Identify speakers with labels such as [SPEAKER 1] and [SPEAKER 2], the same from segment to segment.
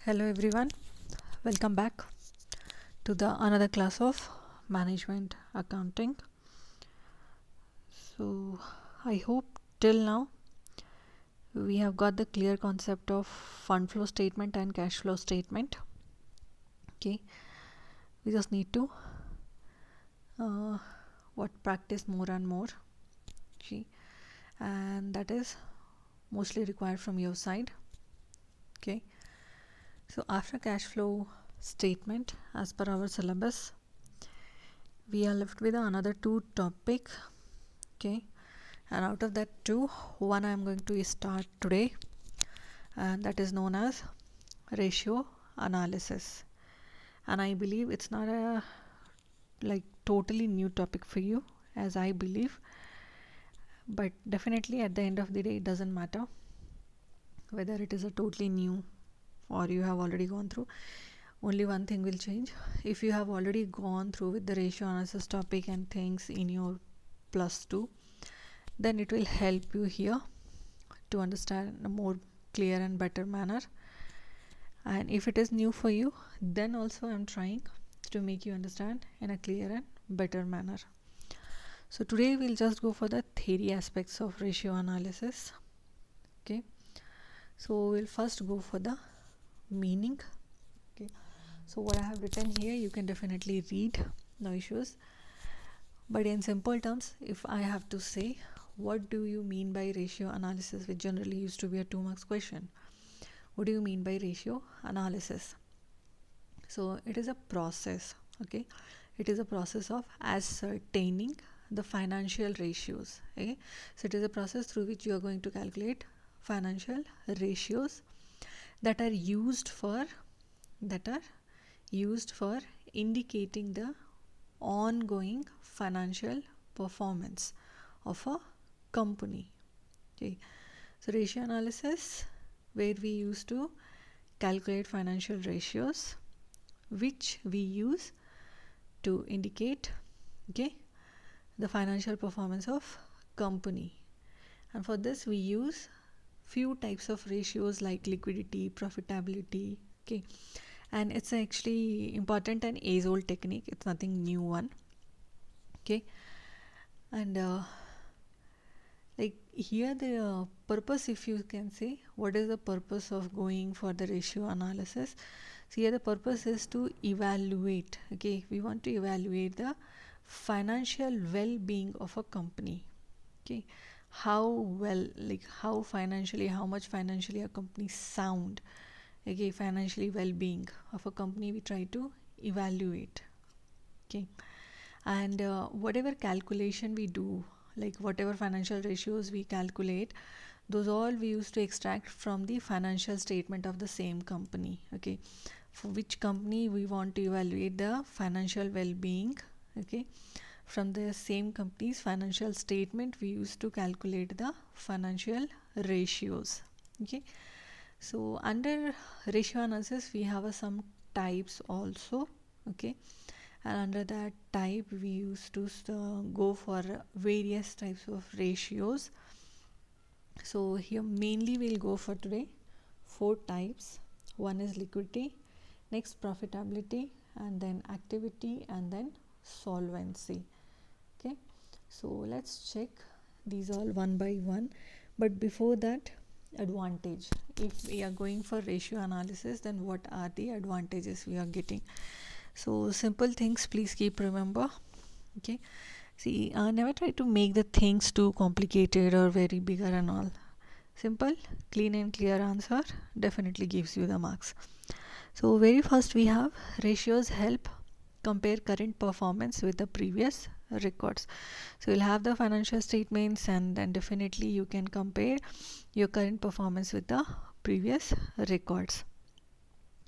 [SPEAKER 1] Hello everyone, welcome back to the another class of management accounting. So I hope till now we have got the clear concept of fund flow statement and cash flow statement. Okay, we just need to practice more and more. Okay, and that is mostly required from your side. Okay, so after cash flow statement, as per our syllabus, we are left with another two topic. Okay, and out of that two, one I am going to start today, and that is known as ratio analysis. And I believe it's not a totally new topic for you, as I believe, but definitely at the end of the day it doesn't matter whether it is a totally new or you have already gone through. Only one thing will change: if you have already gone through with the ratio analysis topic and things in your +2, then it will help you here to understand in a more clear and better manner. And if it is new for you, then also I'm trying to make you understand in a clear and better manner. So today we'll just go for the theory aspects of ratio analysis. Okay, so we'll first go for the meaning. Okay, so what I have written here you can definitely read, no issues. But in simple terms, if I have to say what do you mean by ratio analysis, which generally used to be a 2 marks question, what do you mean by ratio analysis? So it is a process. Okay, it is a process of ascertaining the financial ratios. Okay, so it is a process through which you are going to calculate financial ratios that are used for indicating the ongoing financial performance of a company. Okay, so ratio analysis, where we used to calculate financial ratios which we use to indicate the financial performance of company. And for this we use few types of ratios like liquidity, profitability. Okay, and it's actually important and age-old technique, it's nothing new one. Okay, and here the purpose, if you can say, what is the purpose of going for the ratio analysis? So here the purpose is to evaluate. Okay, we want to evaluate the financial well-being of a company. Okay, how much financially a company sound. Okay, financially well-being of a company we try to evaluate. Okay, and whatever calculation we do, like whatever financial ratios we calculate, those all we used to extract from the financial statement of the same company. Okay, for which company we want to evaluate the financial well-being. Okay, from the same company's financial statement we used to calculate the financial ratios. Okay, so under ratio analysis we have some types also. Okay, and under that type we used to go for various types of ratios. So here mainly we'll go for today 4 types. One is liquidity, next profitability, and then activity, and then solvency. Okay, so let's check these all one by one. But before that, advantage. If we are going for ratio analysis, then what are the advantages we are getting? So simple things, please keep remember. Okay, see, never try to make the things too complicated or very bigger and all. Simple, clean and clear answer definitely gives you the marks. So very first we have ratios help compare current performance with the previous records. So you'll have the financial statements, and then definitely you can compare your current performance with the previous records,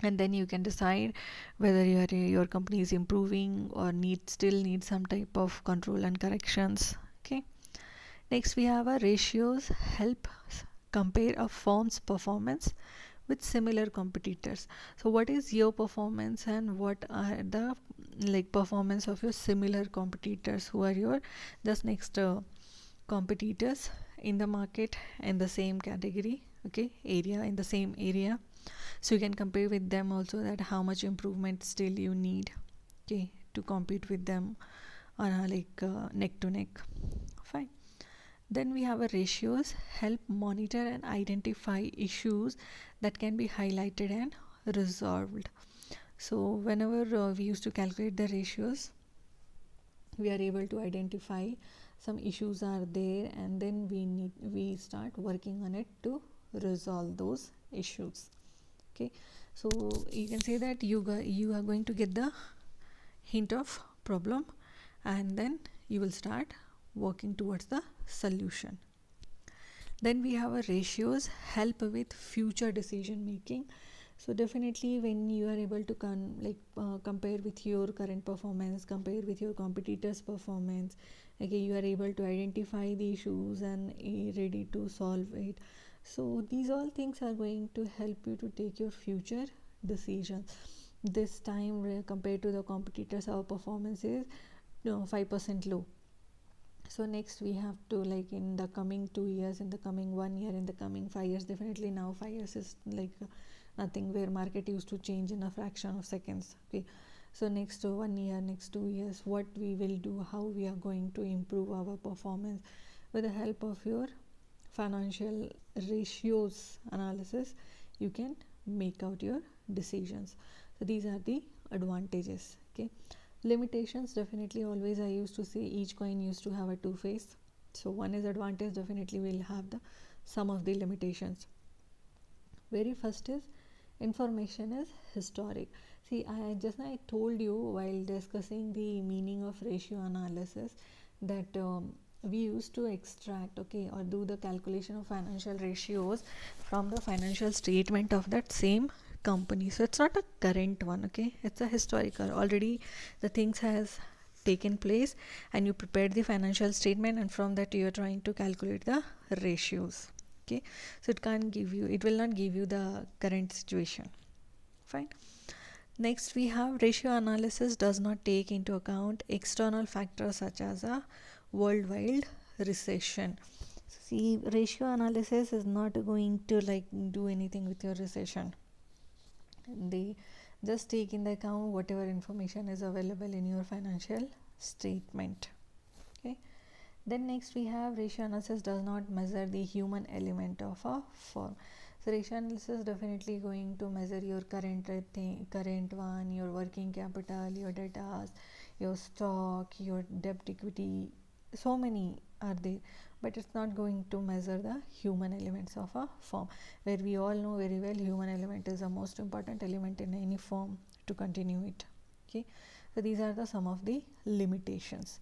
[SPEAKER 1] and then you can decide whether your company is improving or still needs some type of control and corrections. Okay, next we have a ratios help compare a firm's performance with similar competitors. So what is your performance and what are the performance of your similar competitors, who are your just next competitors in the market in the same category, okay, area, in the same area. So you can compare with them also, that how much improvement still you need, okay, to compete with them on a neck to neck. Fine. Then we have a ratios help monitor and identify issues that can be highlighted and resolved. So whenever we used to calculate the ratios, we are able to identify some issues are there, and then we start working on it to resolve those issues. Okay, so you can say that you are going to get the hint of problem, and then you will start working towards the solution. Then we have a ratios help with future decision making. So definitely when you are able to compare with your current performance, compare with your competitors performance, okay, you are able to identify the issues and ready to solve it. So these all things are going to help you to take your future decisions. This time compared to the competitors, our performance is 5% low. So next we have to, like, in the coming 2 years, in the coming 1 year, in the coming 5 years, definitely now 5 years is like nothing, where market used to change in a fraction of seconds. Okay, so next 1 year, next 2 years, what we will do, how we are going to improve our performance with the help of your financial ratios analysis, you can make out your decisions. So these are the advantages. Okay, limitations, definitely always I used to say each coin used to have a two face. So one is advantage, definitely will have the some of the limitations. Very first is information is historic. See, I told you while discussing the meaning of ratio analysis that we used to extract, okay, or do the calculation of financial ratios from the financial statement of that same company. So it's not a current one, okay, it's a historical. Already the things has taken place and you prepared the financial statement, and from that you are trying to calculate the ratios. Okay, so it will not give you the current situation. Fine. Next we have ratio analysis does not take into account external factors such as a worldwide recession. See, ratio analysis is not going to do anything with your recession. They just take into account whatever information is available in your financial statement. Okay. Then next we have ratio analysis does not measure the human element of a firm. So ratio analysis definitely going to measure your current one, your working capital, your debtors, your stock, your debt equity. So many are there, but it's not going to measure the human elements of a firm, where we all know very well human element is the most important element in any firm to continue it. Okay, so these are the some of the limitations.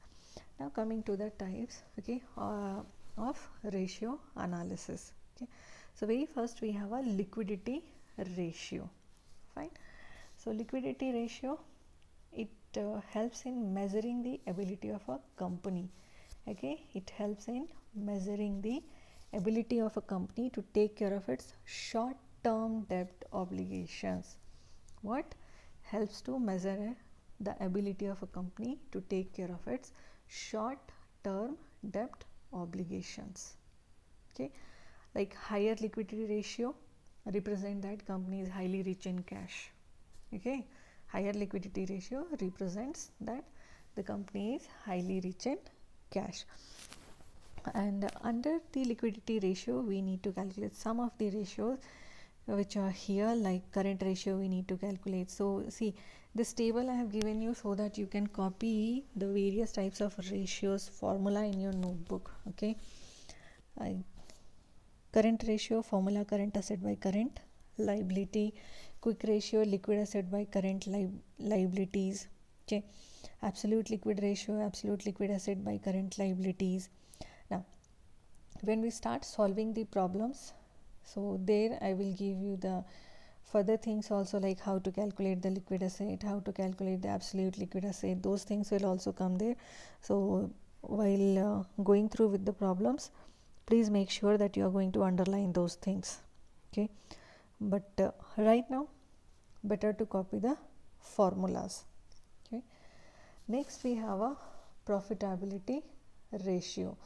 [SPEAKER 1] Now coming to the types, okay, of ratio analysis. Okay, so very first we have a liquidity ratio. Fine. So liquidity ratio, it helps in measuring the ability of a company. Okay, it helps in measuring the ability of a company to take care of its short term debt obligations. What helps to measure the ability of a company to take care of its short term debt obligations. Okay, like higher liquidity ratio represent that company is highly rich in cash. Okay, higher liquidity ratio represents that the company is highly rich in cash. And under the liquidity ratio we need to calculate some of the ratios which are here, like current ratio we need to calculate. So see, this table I have given you so that you can copy the various types of ratios formula in your notebook. Okay, current ratio formula, current asset by current liability. Quick ratio, liquid asset by current liabilities. Okay, absolute liquid ratio, absolute liquid asset by current liabilities. Now when we start solving the problems, so there I will give you the further things also, like how to calculate the liquid asset, how to calculate the absolute liquid asset. Those things will also come there. So while going through with the problems, please make sure that you are going to underline those things. Okay, but right now better to copy the formulas. Okay, next we have a profitability ratio.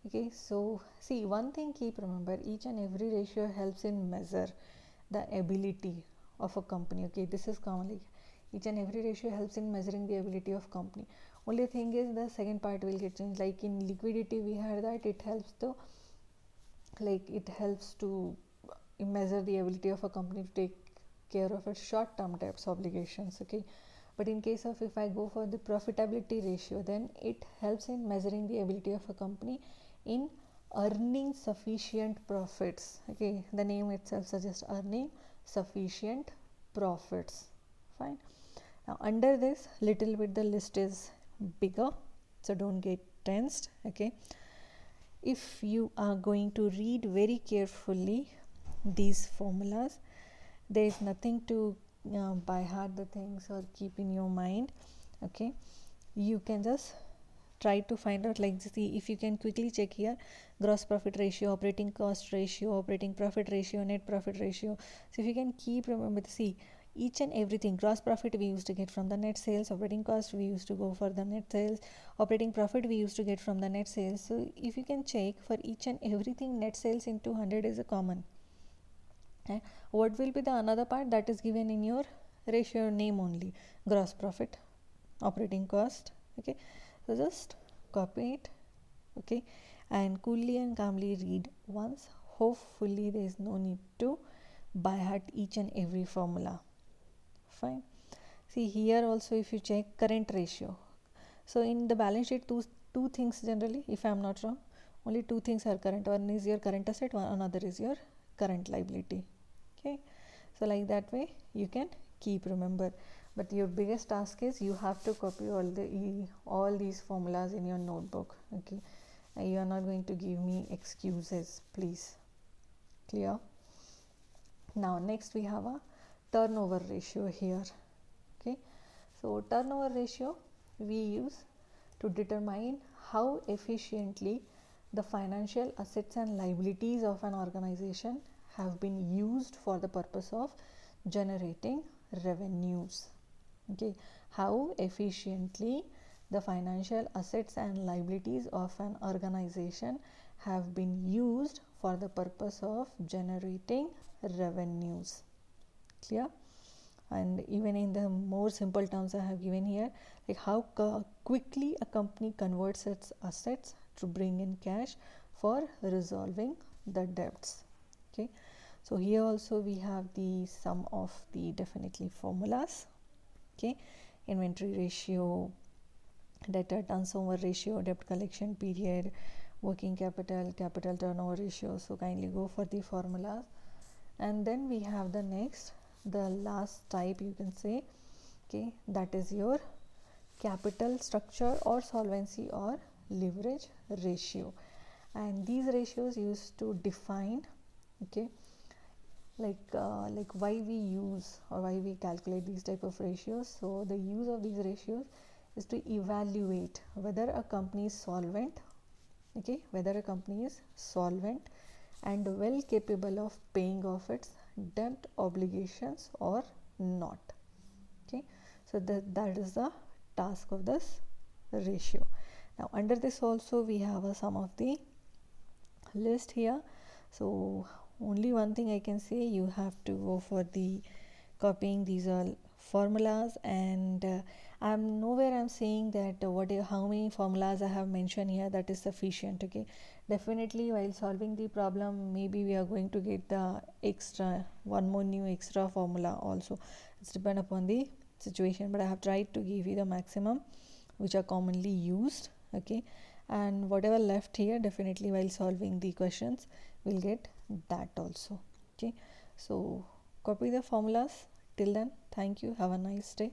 [SPEAKER 1] Okay, so see, one thing keep remember, each and every ratio helps in measure the ability of a company. Okay, this is commonly each and every ratio helps in measuring the ability of company. Only thing is the second part will get changed. Like in liquidity we had that it helps to measure the ability of a company to take care of its short term debts obligations. Okay, but in case of if I go for the profitability ratio, then it helps in measuring the ability of a company in earning sufficient profits. Okay, the name itself suggests earning sufficient profits. Fine. Now under this little bit the list is bigger, so don't get tensed. Okay, if you are going to read very carefully these formulas, there is nothing to by heart the things or keep in your mind. Okay, you can just try to find out, like see if you can quickly check here, gross profit ratio, operating cost ratio, operating profit ratio, net profit ratio. So if you can keep remember, see each and everything, gross profit we used to get from the net sales, operating cost we used to go for the net sales, operating profit we used to get from the net sales. So if you can check for each and everything, net sales into 100 is a common. What will be the another part that is given in your ratio name only, gross profit, operating cost. Okay, so just copy it. Okay, and coolly and calmly read once. Hopefully there is no need to by heart each and every formula. Fine. See here also if you check current ratio, so in the balance sheet two things generally, if I am not wrong, only two things are current. One is your current asset, one another is your current liability. Okay, so like that way you can keep remember, but your biggest task is you have to copy all these formulas in your notebook. Okay, you are not going to give me excuses, please. Clear? Now next we have a turnover ratio here. Okay, so turnover ratio we use to determine how efficiently the financial assets and liabilities of an organization have been used for the purpose of generating revenues. Okay, how efficiently the financial assets and liabilities of an organization have been used for the purpose of generating revenues. Clear? And even in the more simple terms I have given here, like how quickly a company converts its assets to bring in cash for resolving the debts. Okay, so here also we have the sum of the definitely formulas. Okay, inventory ratio, debtor turnover ratio, debt collection period, working capital, capital turnover ratio. So kindly go for the formulas. And then we have the next, the last type you can say. Okay, that is your capital structure or solvency or leverage ratio, and these ratios used to define, okay, like why we use or why we calculate these type of ratios. So the use of these ratios is to evaluate whether a company is solvent, okay, whether a company is solvent and well capable of paying off its debt obligations or not. Okay, so that is the task of this ratio. Now under this also we have some of the list here. So only one thing I can say, you have to go for the copying these all formulas, and I'm nowhere I'm saying that how many formulas I have mentioned here that is sufficient. Okay, definitely while solving the problem maybe we are going to get the extra one more new extra formula also. It's depend upon the situation, but I have tried to give you the maximum which are commonly used. Okay, and whatever left here, definitely while solving the questions we'll get that also. Okay, so copy the formulas. Till then, thank you, have a nice day.